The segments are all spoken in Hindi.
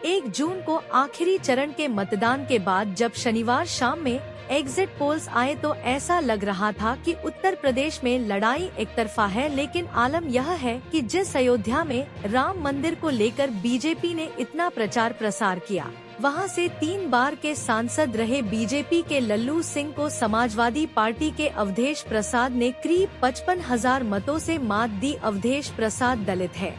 1 जून को आखिरी चरण के मतदान के बाद जब शनिवार शाम में एग्जिट पोल्स आए तो ऐसा लग रहा था कि उत्तर प्रदेश में लड़ाई एक तरफा है, लेकिन आलम यह है कि जिस अयोध्या में राम मंदिर को लेकर बीजेपी ने इतना प्रचार प्रसार किया, वहां से 3 बार के सांसद रहे बीजेपी के लल्लू सिंह को समाजवादी पार्टी के अवधेश प्रसाद ने करीब 55,000 मतों से मात दी। अवधेश प्रसाद दलित है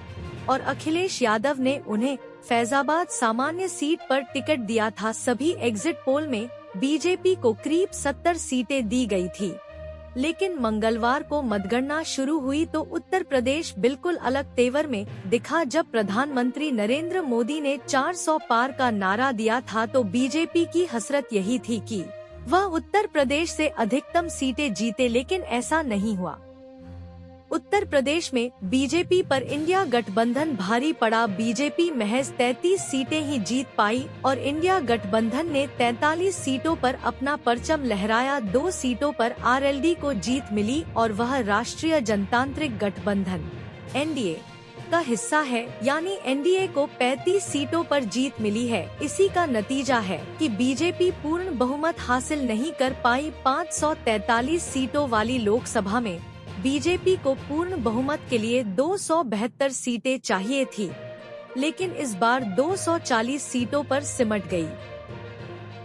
और अखिलेश यादव ने उन्हें फैजाबाद सामान्य सीट पर टिकट दिया था। सभी एग्जिट पोल में बीजेपी को करीब 70 सीटें दी गई थी, लेकिन मंगलवार को मतगणना शुरू हुई तो उत्तर प्रदेश बिल्कुल अलग तेवर में दिखा। जब प्रधानमंत्री नरेंद्र मोदी ने 400 पार का नारा दिया था तो बीजेपी की हसरत यही थी कि वह उत्तर प्रदेश से अधिकतम सीटें जीते, लेकिन ऐसा नहीं हुआ। उत्तर प्रदेश में बीजेपी पर इंडिया गठबंधन भारी पड़ा। बीजेपी महज 33 सीटें ही जीत पाई और इंडिया गठबंधन ने 43 सीटों पर अपना परचम लहराया। 2 सीटों पर आरएलडी को जीत मिली और वह राष्ट्रीय जनतांत्रिक गठबंधन (एनडीए) का हिस्सा है, यानी एनडीए को 35 सीटों पर जीत मिली है। इसी का नतीजा है कि बीजेपी पूर्ण बहुमत हासिल नहीं कर पाई। 543 सीटों वाली लोकसभा में बीजेपी को पूर्ण बहुमत के लिए 272 सीटें चाहिए थी, लेकिन इस बार 240 सीटों पर सिमट गई।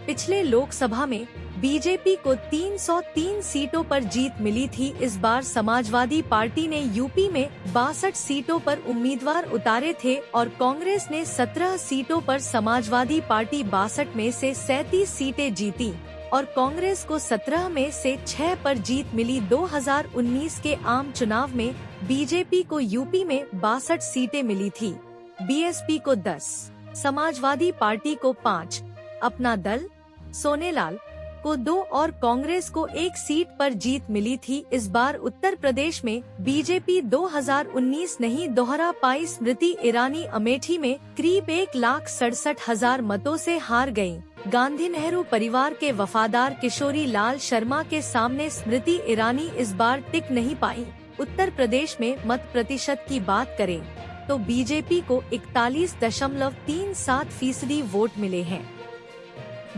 पिछले लोकसभा में बीजेपी को 303 सीटों पर जीत मिली थी। इस बार समाजवादी पार्टी ने यूपी में 62 सीटों पर उम्मीदवार उतारे थे और कांग्रेस ने 17 सीटों पर, समाजवादी पार्टी 62 में से 37 सीटें जीती और कांग्रेस को 17 में से 6 पर जीत मिली। 2019 के आम चुनाव में बीजेपी को यूपी में 62 सीटें मिली थी, बीएसपी को 10, समाजवादी पार्टी को 5, अपना दल सोनेलाल को 2 और कांग्रेस को 1 सीट पर जीत मिली थी। इस बार उत्तर प्रदेश में बीजेपी 2019 नहीं दोहरा पाई। स्मृति ईरानी अमेठी में करीब 1,67,000 मतों से हार गयीं। गांधी नेहरू परिवार के वफादार किशोरी लाल शर्मा के सामने स्मृति ईरानी इस बार टिक नहीं पाई। उत्तर प्रदेश में मत प्रतिशत की बात करें तो बीजेपी को 41.37% वोट मिले हैं,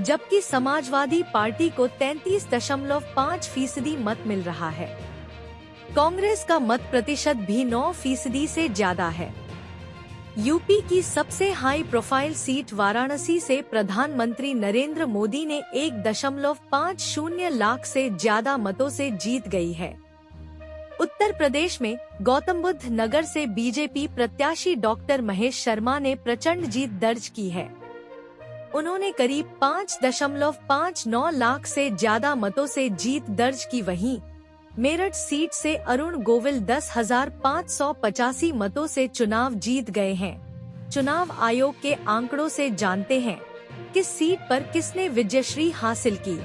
जबकि समाजवादी पार्टी को 33.5% मत मिल रहा है। कांग्रेस का मत प्रतिशत भी 9% से ज्यादा है। यूपी की सबसे हाई प्रोफाइल सीट वाराणसी से प्रधानमंत्री नरेंद्र मोदी ने 1.50 लाख से ज्यादा मतों से जीत गई है। उत्तर प्रदेश में गौतम बुद्ध नगर से बीजेपी प्रत्याशी डॉक्टर महेश शर्मा ने प्रचंड जीत दर्ज की है। उन्होंने करीब 5.59 लाख से ज्यादा मतों से जीत दर्ज की। वहीं मेरठ सीट से अरुण गोविल 10,585 मतों से चुनाव जीत गए हैं। चुनाव आयोग के आंकड़ों से जानते हैं किस सीट पर किसने विजयश्री हासिल की।